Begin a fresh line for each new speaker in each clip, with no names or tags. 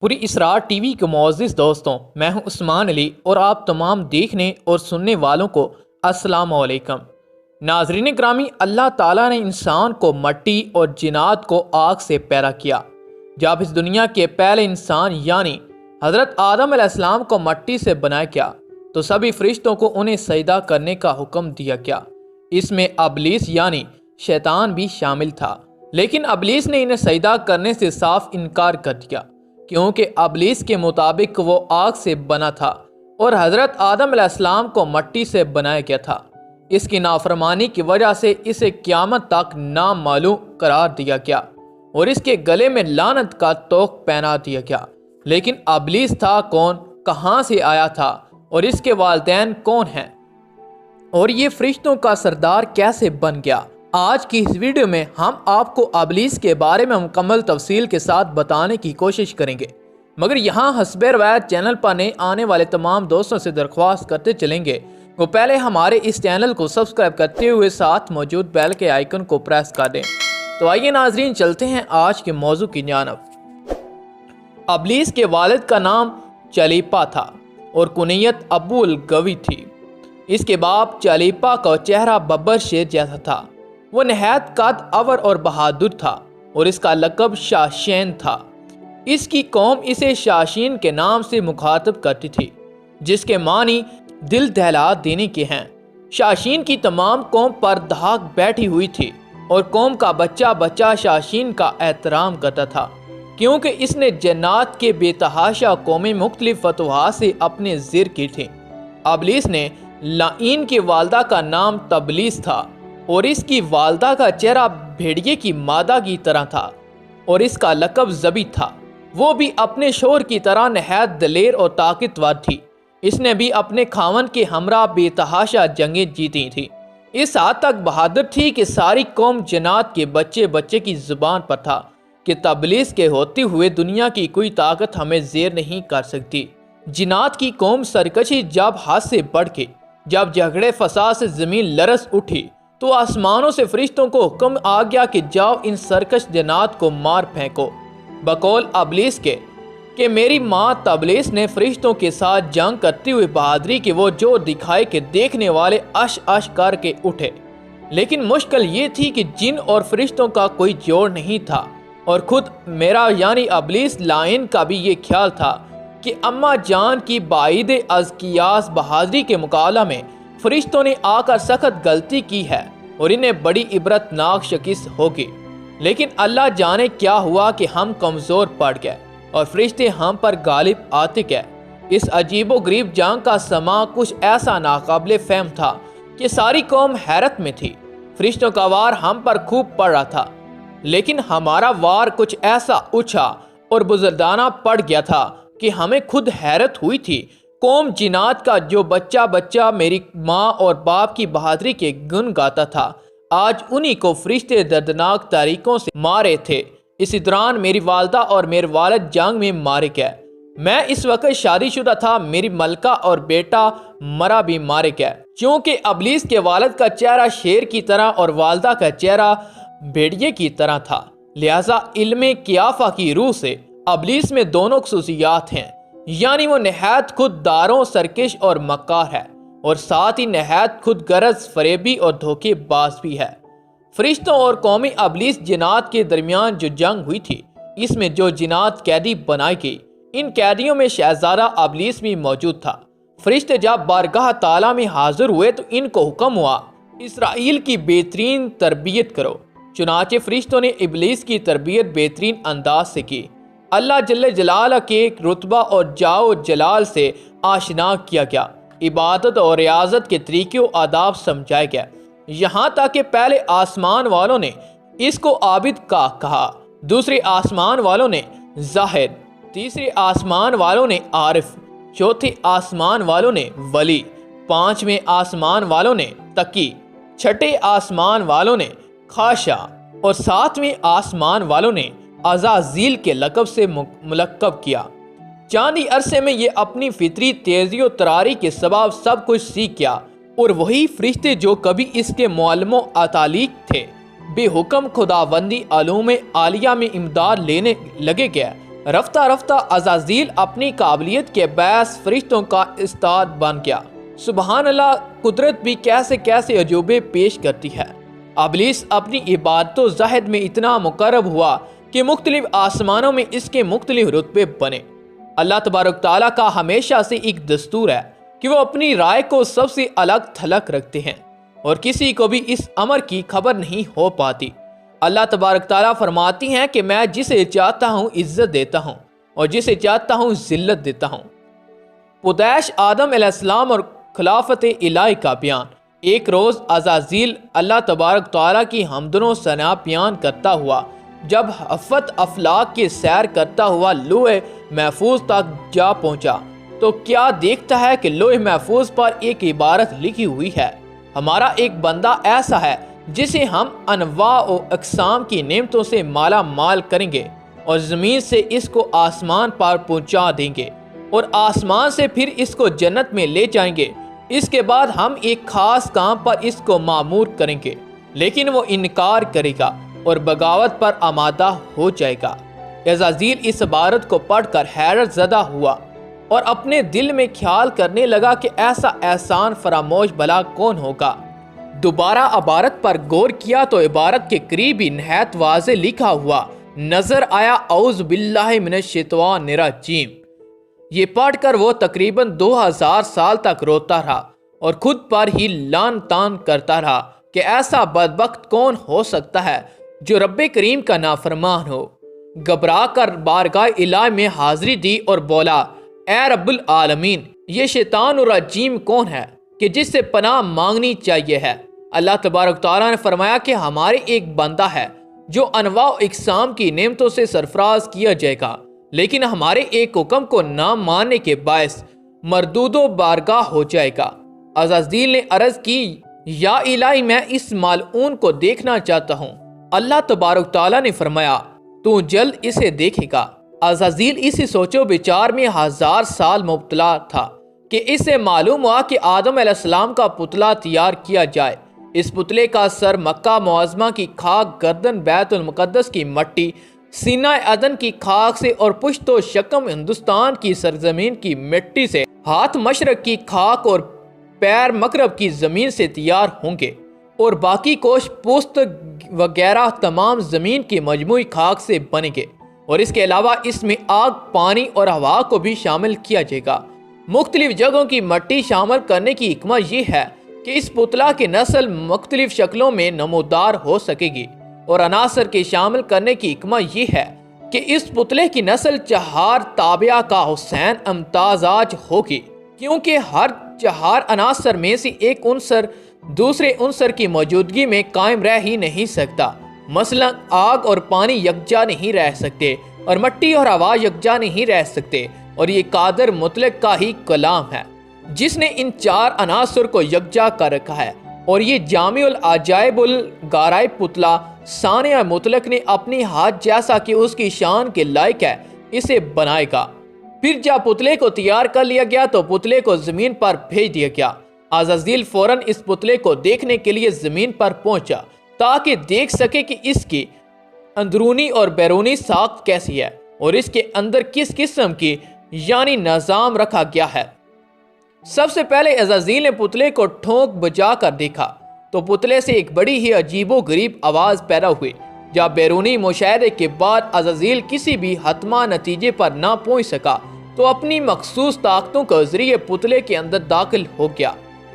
پوری اسرار T V کے معزز دوستوں، میں ہوں عثمان علی اور آپ تمام دیکھنے اور سننے والوں کو السلام علیکم۔ ناظرین گرامی، اللہ تعالیٰ نے انسان کو مٹی اور جنات کو آگ سے پیدا کیا۔ جب اس دنیا کے پہلے انسان یعنی حضرت آدم علیہ السلام کو مٹی سے بنایا گیا تو سبھی فرشتوں کو انہیں سجدہ کرنے کا حکم دیا گیا۔ اس میں ابلیس یعنی شیطان بھی شامل تھا، لیکن ابلیس نے انہیں سجدہ کرنے سے صاف انکار کر دیا، کیونکہ ابلیس کے مطابق وہ آگ سے بنا تھا اور حضرت آدم علیہ السلام کو مٹی سے بنایا گیا تھا۔ اس کی نافرمانی کی وجہ سے اسے قیامت تک نامعلوم قرار دیا گیا اور اس کے گلے میں لعنت کا طوق پہنا دیا گیا۔ لیکن ابلیس تھا کون، کہاں سے آیا تھا اور اس کے والدین کون ہیں، اور یہ فرشتوں کا سردار کیسے بن گیا؟ آج کی اس ویڈیو میں ہم آپ کو ابلیس کے بارے میں مکمل تفصیل کے ساتھ بتانے کی کوشش کریں گے، مگر یہاں حسب روایت چینل پر نئے آنے والے تمام دوستوں سے درخواست کرتے چلیں گے وہ پہلے ہمارے اس چینل کو سبسکرائب کرتے ہوئے ساتھ موجود بیل کے آئیکن کو پریس کر دیں۔ تو آئیے ناظرین، چلتے ہیں آج کے موضوع کی جانب۔ ابلیس کے والد کا نام چلیپا تھا اور کنیت ابو الگوی تھی۔ اس کے باپ چلیپا کا چہرہ ببر شیر جیسا تھا۔ وہ نہایت قد اور اور بہادر تھا اور اس کا لقب شاشین تھا۔ اس کی قوم اسے شاشین کے نام سے مخاطب کرتی تھی، جس کے معنی دل دہلا دینے کے ہیں۔ شاشین کی تمام قوم پر دھاک بیٹھی ہوئی تھی اور قوم کا بچہ بچہ شاشین کا احترام کرتا تھا، کیونکہ اس نے جنات کے بے تحاشا قومیں مختلف فتوحات سے اپنے زیر کی تھیں۔ ابلیس نے لعین کی والدہ کا نام تبلیس تھا اور اس کی والدہ کا چہرہ بھیڑیے کی مادہ کی طرح تھا اور اس کا لقب زبی تھا۔ وہ بھی اپنے شوہر کی طرح نہایت دلیر اور طاقتور تھی۔ اس نے بھی اپنے خاوند کے ہمراہ بے تحاشا جنگیں جیتی تھی۔ اس حد تک بہادر تھی کہ ساری قوم جنات کے بچے بچے کی زبان پر تھا کہ تبلیس کے ہوتے ہوئے دنیا کی کوئی طاقت ہمیں زیر نہیں کر سکتی۔ جنات کی قوم سرکشی جب حد سے بڑھ کے جب جھگڑے فساد سے زمین لرز اٹھی تو آسمانوں سے فرشتوں کو حکم آ گیا کہ جاؤ ان سرکش جنات کو مار پھینکو۔ بقول ابلیس کے کہ میری ماں تبلیس نے فرشتوں کے ساتھ جنگ کرتے ہوئے بہادری کی وہ جو دکھائے کہ دیکھنے والے اش اش کر کے اٹھے۔ لیکن مشکل یہ تھی کہ جن اور فرشتوں کا کوئی جوڑ نہیں تھا، اور خود میرا یعنی ابلیس لعین کا بھی یہ خیال تھا کہ اماں جان کی بعید از قیاس بہادری کے مقابلہ میں فرشتوں نے آ کر سخت غلطی کی ہے اور انہیں بڑی عبرتناک شکست ہوگی۔ لیکن اللہ جانے کیا ہوا کہ ہم کمزور پڑ گئے اور فرشتے ہم پر غالب آتے گئے۔ اس عجیب و غریب جنگ کا سما کچھ ایسا ناقابل فہم تھا کہ ساری قوم حیرت میں تھی۔ فرشتوں کا وار ہم پر خوب پڑ رہا تھا، لیکن ہمارا وار کچھ ایسا اچھا اور بزدلانہ پڑ گیا تھا کہ ہمیں خود حیرت ہوئی تھی۔ قوم جنات کا جو بچہ بچہ میری ماں اور باپ کی بہادری کے گن گاتا تھا، آج انہی کو فرشتے دردناک طریقوں سے مارے تھے۔ اسی دوران میری والدہ اور میرے والد جنگ میں مارے گئے۔ میں اس وقت شادی شدہ تھا، میری ملکہ اور بیٹا مرا بھی مارے گئے۔ چونکہ ابلیس کے والد کا چہرہ شیر کی طرح اور والدہ کا چہرہ بھیڑیے کی طرح تھا، لہذا علم قیافہ کی روح سے ابلیس میں دونوں خصوصیات ہیں، یعنی وہ نہایت خود داروں سرکش اور مکار ہے اور ساتھ ہی نہایت خود غرض فریبی اور دھوکے باز بھی ہے۔ فرشتوں اور قومی ابلیس جنات کے درمیان جو جنگ ہوئی تھی، اس میں جو جنات قیدی بنائی گئی، ان قیدیوں میں شہزادہ ابلیس بھی موجود تھا۔ فرشتے جب بارگاہ تعالیٰ میں حاضر ہوئے تو ان کو حکم ہوا اسرائیل کی بہترین تربیت کرو۔ چنانچہ فرشتوں نے ابلیس کی تربیت بہترین انداز سے کی۔ اللہ جل جلالہ کے رتبہ اور جاؤ جلال سے آشنا کیا گیا، عبادت اور ریاضت کے طریقے و آداب سمجھائے گئے، یہاں تک کہ پہلے آسمان والوں نے اس کو عابد کا کہا، دوسرے آسمان والوں نے زاہد، تیسرے آسمان والوں نے عارف، چوتھے آسمان والوں نے ولی، پانچویں آسمان والوں نے تقی، چھٹے آسمان والوں نے خاشع اور ساتویں آسمان والوں نے عزازیل کے لقب سے ملقب کیا۔ چاندی عرصے میں یہ اپنی فطری تیزی و تراری کے سبب سب کچھ سیکھ گیا، اور وہی فرشتے جو کبھی اس کے معلم و اتالیق تھے، بے حکم خداوندی علوم عالیہ میں امداد لینے لگے گئے، رفتہ رفتہ عزازیل اپنی قابلیت کے باعث فرشتوں کا استاد بن گیا۔ سبحان اللہ، قدرت بھی کیسے کیسے عجوبے پیش کرتی ہے۔ ابلیس اپنی عبادت و زہد میں اتنا مقرب ہوا کہ مختلف آسمانوں میں اس کے مختلف رتبے بنے۔ اللہ تبارک تعالیٰ کا ہمیشہ سے ایک دستور ہے کہ وہ اپنی رائے کو سب سے الگ تھلگ رکھتے ہیں اور کسی کو بھی اس امر کی خبر نہیں ہو پاتی۔ اللہ تبارک تعالیٰ فرماتی ہیں کہ میں جسے چاہتا ہوں عزت دیتا ہوں اور جسے چاہتا ہوں ذلت دیتا ہوں۔ پیدائش آدم علیہ السلام اور خلافت الہی کا بیان۔ ایک روز عزازیل اللہ تبارک تعالیٰ کی حمد و ثنا بیان کرتا ہوا جب ہفت افلاک کی سیر کرتا ہوا لوح محفوظ تک جا پہنچا تو کیا دیکھتا ہے کہ لوح محفوظ پر ایک عبارت لکھی ہوئی ہے، ہمارا ایک بندہ ایسا ہے جسے ہم انواع و اقسام کی نعمتوں سے مالا مال کریں گے اور زمین سے اس کو آسمان پر پہنچا دیں گے اور آسمان سے پھر اس کو جنت میں لے جائیں گے۔ اس کے بعد ہم ایک خاص کام پر اس کو مامور کریں گے، لیکن وہ انکار کرے گا اور بغاوت پر آمادہ ہو جائے گا۔ عزازیل اس عبارت کو پڑھ کر حیرت زدہ ہوا اور اپنے دل میں خیال کرنے لگا کہ ایسا احسان فراموش بھلا کون ہوگا۔ دوبارہ عبارت پر غور کیا تو عبارت کے قریب ہی نہایت واضح لکھا ہوا نظر آیا، اعوذ باللہ من الشیطان الرجیم۔ یہ پڑھ کر وہ تقریباً 2000 سال تک روتا رہا اور خود پر ہی لعن طعن کرتا رہا کہ ایسا بدبخت کون ہو سکتا ہے جو رب کریم کا نافرمان ہو۔ گھبرا کر بارگاہ الہی میں حاضری دی اور بولا، اے رب العالمین، یہ شیطان الرجیم کون ہے کہ جس سے پناہ مانگنی چاہیے ہے؟ اللہ تبارک تعالیٰ نے فرمایا کہ ہمارے ایک بندہ ہے جو انواع و اقسام کی نعمتوں سے سرفراز کیا جائے گا، لیکن ہمارے ایک حکم کو نہ ماننے کے باعث مردود و بارگاہ ہو جائے گا۔ عزازیل نے عرض کی، یا الہی، میں اس ملعون کو دیکھنا چاہتا ہوں۔ اللہ تبارک تعالیٰ نے فرمایا، تو جلد اسے دیکھے گا۔ عزازیل اسی سوچو بچار میں 1000 سال مبتلا تھا کہ اسے معلوم ہوا کہ آدم علیہ السلام کا پتلا تیار کیا جائے۔ اس پتلے کا سر مکہ معظمہ کی خاک، گردن بیت المقدس کی مٹی، سینہ عدن کی خاک سے اور پشت و شکم ہندوستان کی سرزمین کی مٹی سے، ہاتھ مشرق کی خاک اور پیر مغرب کی زمین سے تیار ہوں گے، اور باقی کوش پوست وغیرہ تمام زمین کی مجموعی خاک سے بنے گے، اور اس کے علاوہ اس میں آگ، پانی اور ہوا کو بھی شامل کیا جائے گا۔ مختلف جگہوں کی مٹی شامل کرنے کی حکمت یہ ہے کہ اس پتلا کی نسل مختلف شکلوں میں نمودار ہو سکے گی، اور عناصر کے شامل کرنے کی حکمت یہ ہے کہ اس پتلے کی نسل چہار تابعہ کا حسین امتزاج ہوگی، کیونکہ ہر چہار عناصر میں سے ایک عنصر دوسرے عنصر کی موجودگی میں قائم رہ ہی نہیں سکتا۔ مثلا آگ اور پانی یکجا نہیں رہ سکتے اور مٹی اور ہوا یکجا نہیں رہ سکتے، اور یہ قادر مطلق کا ہی کلام ہے جس نے ان چار عناصر کو یکجا کر رکھا ہے، اور یہ جامع العجائب الغرائب پتلا صانع مطلق نے اپنی ہاتھ جیسا کہ اس کی شان کے لائق ہے اسے بنائے گا۔ پھر جب پتلے کو تیار کر لیا گیا تو پتلے کو زمین پر بھیج دیا گیا۔ عزازیل فوراً اس پتلے کو دیکھنے کے لیے زمین پر پہنچا تاکہ دیکھ سکے کہ اس کی اندرونی اور بیرونی ساخت کیسی ہے اور اس کے اندر کس قسم کی یعنی نظام رکھا گیا ہے۔ سب سے پہلے عزازیل نے پتلے کو ٹھونک بجا کر دیکھا تو پتلے سے ایک بڑی ہی عجیب و غریب آواز پیدا ہوئی۔ جب بیرونی مشاہدے کے بعد عزازیل کسی بھی حتمی نتیجے پر نہ پہنچ سکا تو اپنی مخصوص طاقتوں کے ذریعے پتلے کے اندر داخل ہو گیا۔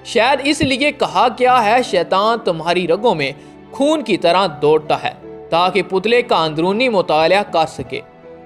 شاید اس لیے کہا گیا ہے شیطان تمہاری رگوں میں خون کی طرح دوڑتا ہے تاکہ پتلے کا اندرونی مطالعہ کر سکے۔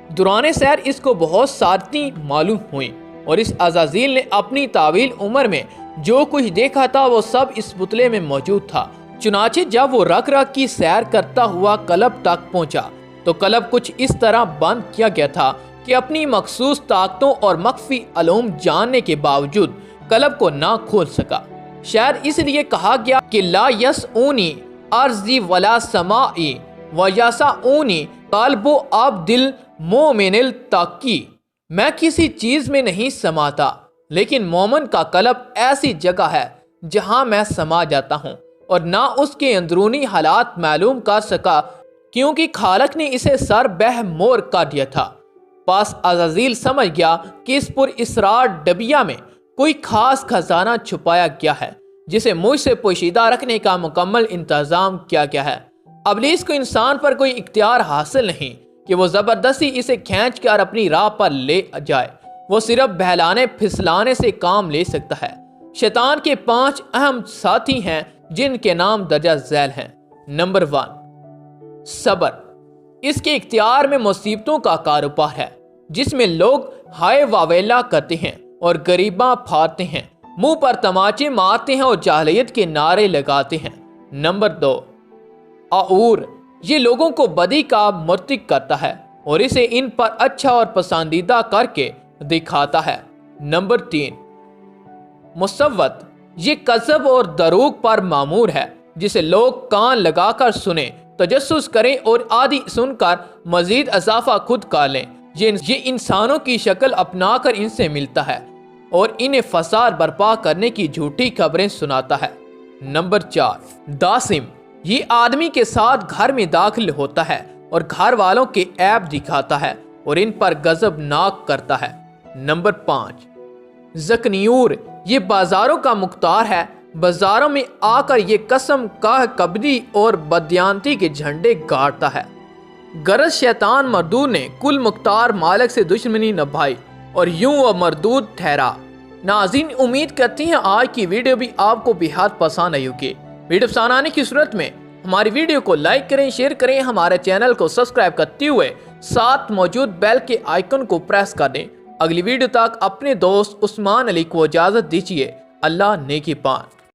دوران سیر اس کو بہت ساری معلوم ہوئی، اور اس عزازیل نے اپنی طویل عمر میں جو کچھ دیکھا تھا وہ سب اس پتلے میں موجود تھا۔ چنانچہ جب وہ رگ رگ کی سیر کرتا ہوا قلب تک پہنچا تو قلب کچھ اس طرح بند کیا گیا تھا کہ اپنی مخصوص طاقتوں اور مخفی علوم جاننے کے باوجود قلب کو نہ کھول سکا۔ شاید اس لیے کہا گیا کہ لا یسعونی ارضی ولا سمائی ویسعونی قلب عبد المؤمن التقی، میں کسی چیز میں نہیں سماتا، لیکن مومن کا قلب ایسی جگہ ہے جہاں میں سما جاتا ہوں، اور نہ اس کے اندرونی حالات معلوم کر سکا کیونکہ خالق نے اسے سر بہ مور کر دیا تھا۔ پاس عزازیل سمجھ گیا کہ اس پر اسرار ڈبیا میں کوئی خاص خزانہ چھپایا گیا ہے جسے مجھ سے پوشیدہ رکھنے کا مکمل انتظام کیا گیا ہے۔ ابلیس کو انسان پر کوئی اختیار حاصل نہیں کہ وہ زبردستی اسے کھینچ کر اپنی راہ پر لے جائے، وہ صرف بہلانے پھسلانے سے کام لے سکتا ہے۔ شیطان کے 5 اہم ساتھی ہیں جن کے نام درجہ ذیل ہیں۔ نمبر 1، صبر۔ اس کے اختیار میں مصیبتوں کا کاروبار ہے جس میں لوگ ہائے واویلا کرتے ہیں اور غریباں پھاڑتے ہیں، منہ پر تماچے مارتے ہیں اور جاہلیت کے نعرے لگاتے ہیں۔ نمبر 2، آور۔ یہ لوگوں کو بدی کا مرتکب کرتا ہے اور اسے ان پر اچھا اور پسندیدہ کر کے دکھاتا ہے۔ نمبر 3، مصوت۔ یہ کذب اور دروغ پر مامور ہے جسے لوگ کان لگا کر سنیں، تجسس کریں اور آدھی سن کر مزید اضافہ خود کر لیں۔ یہ انسانوں کی شکل اپنا کر ان سے ملتا ہے اور انہیں فساد برپا کرنے کی جھوٹی خبریں سناتا ہے۔ نمبر 4، داسم۔ یہ آدمی کے ساتھ گھر میں داخل ہوتا ہے اور گھر والوں کے عیب دکھاتا ہے اور ان پر غضب ناک کرتا ہے۔ نمبر 5، زکنیور۔ یہ بازاروں کا مختار ہے، بازاروں میں آ کر یہ قسم کا کبدی اور بدیانتی کے جھنڈے گاڑتا ہے۔ غرض شیطان مردود نے کل مختار مالک سے دشمنی نبھائی اور یوں وہ مردود ٹھہرا۔ ناظرین، امید کرتی ہیں آج کی ویڈیو بھی آپ کو بہت پسند آئی ہوگی۔ ویڈیو پسند آنے کی صورت میں ہماری ویڈیو کو لائک کریں، شیئر کریں، ہمارے چینل کو سبسکرائب کرتے ہوئے ساتھ موجود بیل کے آئیکن کو پریس کر دیں۔ اگلی ویڈیو تک اپنے دوست عثمان علی کو اجازت دیجیے۔ اللہ نیکی پان۔